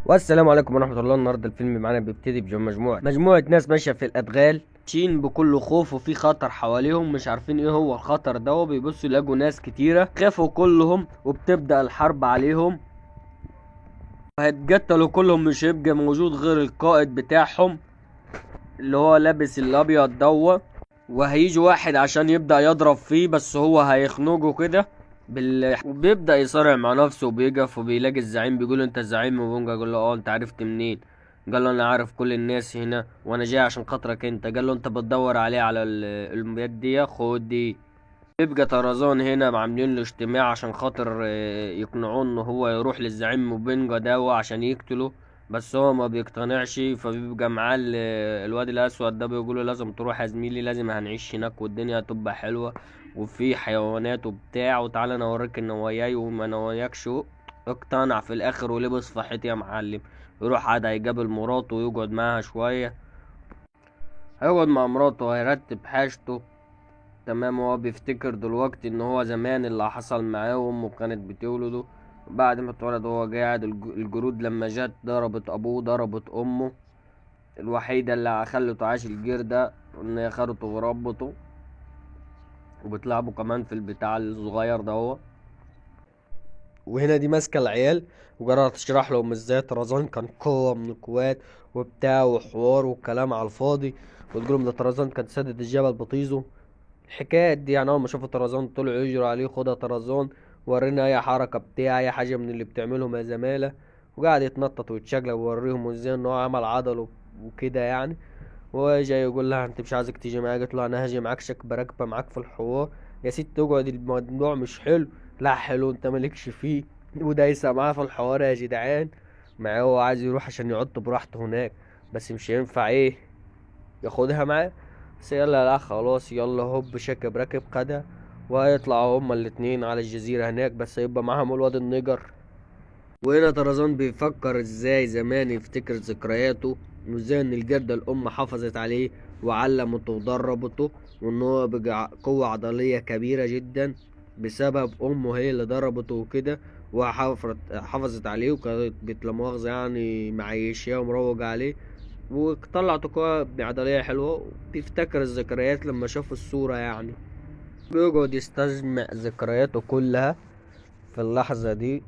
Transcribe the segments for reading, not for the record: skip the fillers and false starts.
والسلام عليكم ورحمة الله. النهاردة الفيلم معانا بيبتدي بمجموعة ناس ماشية في الأدغال، ماشيين بكل خوف وفي خطر حواليهم، مش عارفين ايه هو الخطر ده، وبيبصوا يلاقوا ناس كتيرة خافوا كلهم وبتبدأ الحرب عليهم. هيتقتلوا كلهم، مش هيبقى موجود غير القائد بتاعهم اللي هو لابس الأبيض دوا. وهيجي واحد عشان يبدأ يضرب فيه، بس هو هيخنقه كده وبيبدأ يصارع مع نفسه وبيقف وبيلاقي الزعيم بيقول له انت الزعيم، وبونجا يقول له اه انت عرفت منين؟ قال له انا عارف كل الناس هنا وانا جاي عشان خاطرك انت. قال له انت بتدور عليه على اليد دي، خد دي. يبقى طرزان هنا عاملين له اجتماع عشان خاطر يقنعوه ان هو يروح للزعيم موبينجا ده عشان يقتله. بس هو ما بيقتنعش، فبيبقى معاه الواد الاسود ده بيقوله لازم تروح يا زميلي، لازم هنعيش هناك والدنيا هتبقى حلوة وفي حيوانات وبتاع، وتعالى انا اوريك ان وياي وما نواياكش. اقتنع في الاخر ولبس في حيط يا معلم. يروح قعد هيقابل مراته ويقعد معاها شوية. هيقعد مع مراته هيرتب حاجته. تمام. هو بيفتكر دلوقتي ان هو زمان اللي حصل معاه وامه كانت بتولده. بعد ما اتولد هو قاعد الجرود لما جت ضربت ابوه ضربت امه الوحيدة اللي خلته عاش الجردة، ان هي خدته وربته وبتلعبوا كمان في البتاع الصغير ده هو. وهنا دي ماسكة العيال وجربت تشرح لهم ازاي طرزان كان قوة من القوات وبتاع وحوار وكلام على الفاضي. وتقول لهم ده طرزان كان سادد الجبل بطيزه. الحكايات دي يعني اول ما شافوا طرزان طلعوا يجروا عليه، خدها طرزان ورينا اي حركة بتاع اي حاجة من اللي بتعملهم يا زمالة. وقعد يتنطط ويتشقلب ويوريهم ازاي ان هو عمل عضله وكده يعني. وجاي يقول لها انت مش عايزك تيجي معايا؟ قلت له انا هاجي معاك شكبة راكبة معاك في الحوار يا ست اقعد، الموضوع مش حلو. لا حلو انت مالكش فيه. ودايسة معاه في الحوار يا جدعان. معاه هو عايز يروح عشان يقعد براحته هناك، بس مش هينفع ايه ياخدها معاه. بس يلا لا خلاص يلا هوب شاكب راكب خدها. وهيطلعوا هما الاتنين على الجزيرة هناك، بس هيبقى معاهم الواد النجر. وهنا طرزان بيفكر ازاي زمان يفتكر ذكرياته، وازاي ان الجردة الام حافظت عليه وعلمته ودربته، وان هو بقى قوة عضلية كبيرة جدا بسبب امه هي اللي ضربته وكده. حافظت عليه وكانت بتلمؤاخذة يعني معيشاه ومروج عليه. وطلعت قوة عضلية حلوة. بيفتكر الذكريات لما شاف الصورة يعني. بيقعد يستجمع ذكرياته كلها في اللحظة دي.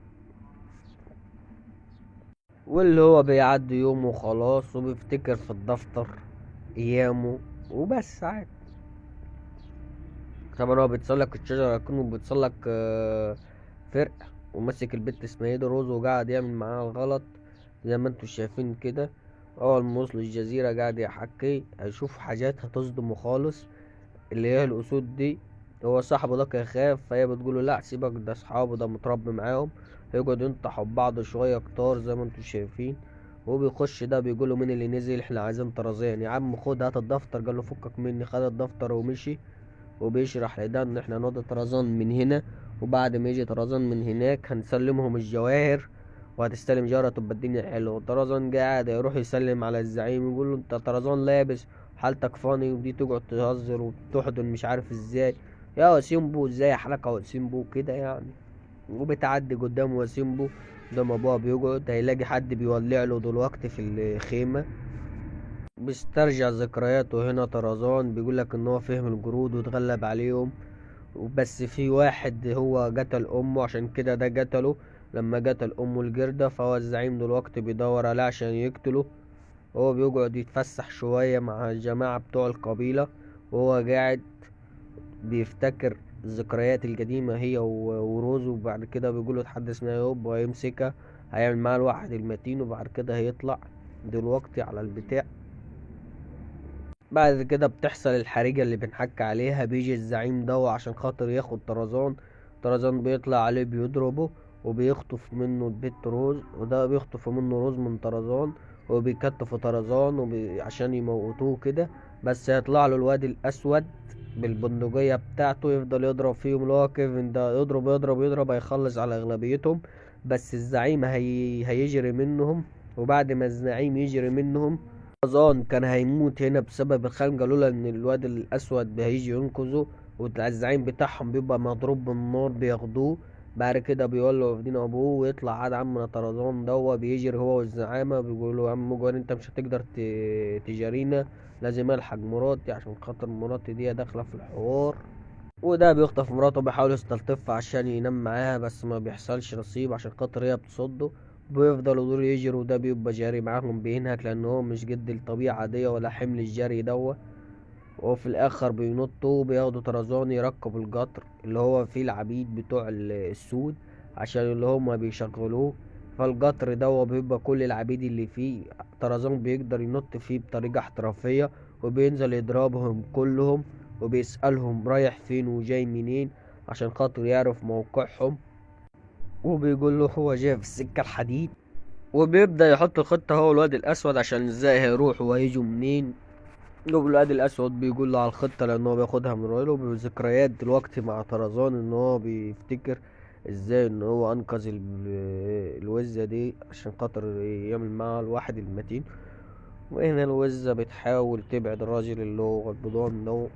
واللي هو بيعدي يومه وخلاص وبيفتكر في الدفتر ايامه وبس عادي. طبعا هو بيتسلق الشجرة كأنه بيتسلق فرق. وماسك البت اسمها ايه دي روز وقاعد يعمل معاها الغلط زي ما انتوا شايفين كده. اول ما وصلوا الجزيرة قاعد يحكي هيشوف حاجات هتصدمه خالص. اللي هي الاسود دي هو صاحبه ده كان خاف، فهي بتقوله لا سيبك ده اصحابه ده متربي معاهم. هيقعدوا ينطحوا ببعض شويه كتار زي ما انتوا شايفين. وهو بيخش ده بيقوله مين اللي نزل؟ احنا عايزين طرزان يا عم، خد هات الدفتر. قال له فكك مني، خد الدفتر ومشي. وبيشرح لده ان احنا نودي طرزان من هنا، وبعد ما يجي طرزان من هناك هنسلمهم الجواهر وهتستلم جارة تبقى الدنيا حلوة. طرزان قاعد يروح يسلم على الزعيم يقول له انت طرزان لابس حالتك فاني، ودي تقعد تهزر وتحضن مش عارف ازاي يا وسيمبو ازاي حلقة وسيمبو كده يعني. وبتعدي قدام وسيمبو قدام ابوها بيقعد هيلاقي حد بيولع له دلوقتي في الخيمة. بيسترجع ذكرياته هنا طرزان بيقولك ان هو فهم الجرود واتغلب عليهم. بس في واحد هو قتل امه عشان كده ده قتله. لما قتل امه الجردة فهو الزعيم دلوقتي بيدور عليه عشان يقتله. هو بيقعد يتفسح شوية مع الجماعة بتوع القبيلة، وهو قاعد بيفتكر الذكريات القديمة هي وروزو. وبعد كده بيقوله اتحدث معاه يوب وهيمسكها هيعمل معاه الواحد المتين، وبعد كده هيطلع دلوقتي على البتاع. بعد كده بتحصل الحريقة اللي بنحكي عليها. بيجي الزعيم ده عشان خاطر ياخد طرزان. طرزان بيطلع عليه بيضربه وبيخطف منه البت روز، وده بيخطف منه روز من طرزان وبيكتفوا طرزان عشان يموتوه كده. بس هيطلع له الواد الأسود بالبندقية بتاعته يفضل يضرب فيهم اللي هو كيفن ده، يضرب يضرب يضرب هيخلص على أغلبيتهم. بس الزعيم هيجري منهم. وبعد ما الزعيم يجري منهم طرزان كان هيموت هنا بسبب الخنقة لولا ان الواد الاسود هيجي ينقذه. والزعيم بتاعهم بيبقى مضروب بالنار بياخدوه. بعد كده بيولوا واخدين ابوه، ويطلع عاد عمنا طرزان دوا بيجري هو والزعامة، بيقولوا يا عم مجوان انت مش هتقدر تجارينا، لازم الحق مراتي عشان خاطر مراتي دي داخلة في الحوار. وده بيخطف مراته، بيحاول يستلطفها عشان ينام معاها، بس ما بيحصلش نصيب عشان خاطر هي بتصده. بيفضلوا دول يجروا، وده بيبقى جاري معاهم بينهك لان هو مش قد الطبيعة دي ولا حمل الجري دوا. وفي الاخر بينطوا بياخدوا طرزان يركبوا القطر اللي هو فيه العبيد بتوع السود عشان اللي هما بيشغلوه. فالقطر ده بيبقى كل العبيد اللي فيه طرزان بيقدر ينط فيه بطريقة احترافية، وبينزل يضربهم كلهم، وبيسألهم رايح فين وجاي منين عشان خاطر يعرف موقعهم. وبيقول له هو جاي في السكة الحديد، وبيبدأ يحط الخطة هو الواد الأسود عشان ازاي هيروحوا وهيجوا منين. قبل الواد الأسود بيقول له على الخطة لأن هو بياخدها من رايله بذكريات دلوقتي مع طرزان، إن هو بيفتكر ازاي إن هو أنقذ الوزة دي عشان خاطر يعمل معاها الواحد المتين. وهنا الوزة بتحاول تبعد الراجل اللي هو البضان ده،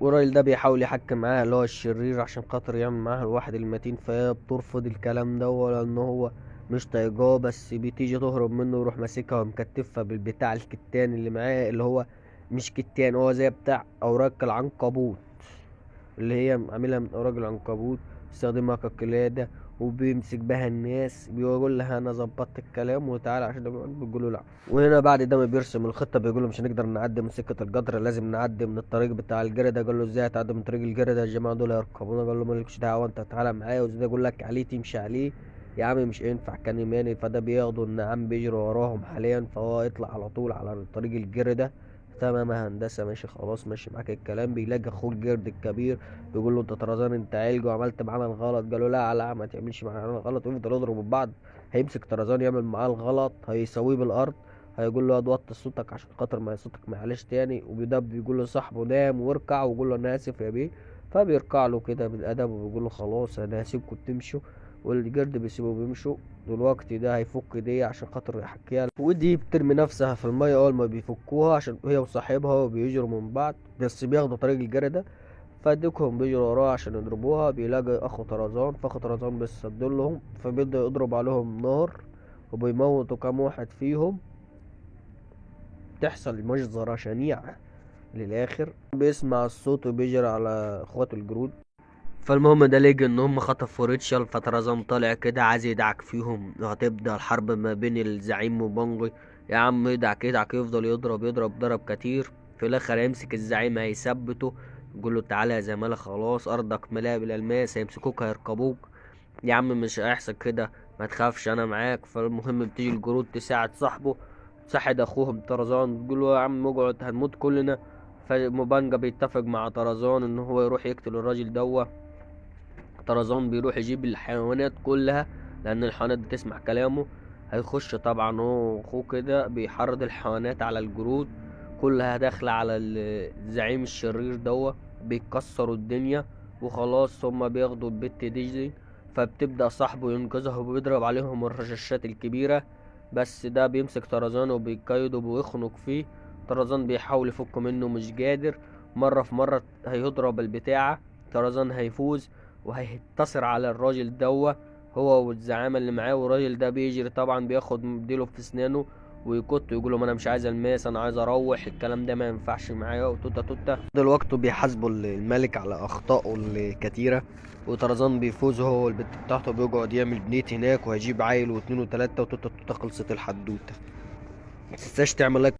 والراجل ده بيحاول يحكم معاها اللي هو الشرير عشان خاطر يعمل معاها الواحد المتين، فهي بترفض الكلام ده لأن هو مش طايقاه، بس بتيجي تهرب منه ويروح ماسكها ومكتفها بالبتاع الكتان اللي معاه، اللي هو مش كتان، هو زي بتاع أوراق العنكبوت اللي هي عاملها من أوراق العنكبوت، بيستخدمها كقلادة. وبيمسك بها الناس، بيقول لها انا ظبطت الكلام وتعالى عشان ده بيقولوا لا. وهنا بعد ده ما بيرسم الخطه بيقول له مش هنقدر نعدي من سكه القطر، لازم نعدي من الطريق بتاع الجرده. قال له ازاي هتعدي من طريق الجرده، الجماعه دول هيركبونا. قال له مالكش دعوه انت تعالى معايا، وزي ده يقول لك عليه تمشي عليه. يا عم مش هينفع كان يماني. فده بياخدوا النعام بيجري وراهم حاليا، فهو يطلع على طول على طريق الجرده. تمام يا هندسه ماشي خلاص ماشي معاك الكلام. بيلاقي اخوه الجرد الكبير بيقول له انت طرزان انت عيلج وعملت معانا الغلط. قال له لا لا ما تعملش معانا الغلط، ويفضل يضربوا بعض. هيمسك طرزان يعمل معاه الغلط هيسويه بالارض، هيقول له يا وطي صوتك عشان خاطر ما صوتك ما يعلاش تاني. وده بيقول له صاحبه نام واركع، ويقول له انا اسف يا بيه. فبيركع له كده بالادب وبيقول له خلاص انا هسيبكم تمشوا. والجرد بيسيبه بيمشوا. دلوقتي ده هيفك دي عشان خاطر يحكيها له. ودي بترمي نفسها في المية اول ما بيفكوها عشان هي وصاحبها وبيجروا من بعض، بس بياخدوا طريق الجردة. فديكهم بيجروا وراها عشان يضربوها. بيلاقي اخو طرزان، فاخو طرزان بيصدلهم، فبيبدأ يضرب عليهم نار وبيموتوا كام واحد فيهم. تحصل مجزرة شنيعة للآخر. بيسمع الصوت وبيجري على اخواته الجرود. فالمهم ده لقى ان هم خطفوا ريتشل، فطرزان طالع كده عايز يدعك فيهم، وهتبدأ الحرب ما بين الزعيم وبانجي. يا عم يدعك يدعك، يفضل يضرب يضرب ضرب كتير. في الاخر هيمسك الزعيم هيثبته، يقول له تعالى يا زمالة خلاص ارضك مليئة بالالماس، هيمسكوك هيركبوك. يا عم مش هيحصل كده ما تخافش انا معاك. فالمهم بتيجي الجرود تساعد صاحبه، تساعد اخوهم طرزان، تقول له يا عم اقعد هنموت كلنا. فموبانجا بيتفق مع طرزان ان هو يروح يقتل الراجل دوه. طرزان بيروح يجيب الحيوانات كلها لان الحيوانات بتسمع كلامه. هيخش طبعا هو واخوه كده بيحرض الحيوانات على الجرود، كلها داخلة على الزعيم الشرير دوا. بيكسروا الدنيا وخلاص هما بياخدوا البت دي. فبتبدأ صاحبه ينقذها وبيضرب عليهم الرشاشات الكبيرة، بس ده بيمسك طرزان وبيقيده وبيخنق فيه. طرزان بيحاول يفك منه مش قادر. مرة في مرة هيضرب البتاعة، طرزان هيفوز وهينتصر على الراجل دوا هو والزعامة اللي معاه. والراجل ده بيجري طبعا بياخد مديله في اسنانه ويكت ويقول له ما انا مش عايز الماس انا عايز اروح، الكلام ده ما ينفعش معايا وتوتا توتا. دلوقتي بيحاسبوا الملك على اخطائه الكتيره، وطرزان بيفوز هو والبت بتاعته. بيقعد يعمل بنيت هناك وهيجيب عيل واتنين وتلاته وتوتا توتا. خلصت الحدوته. متنساش تعمل لايك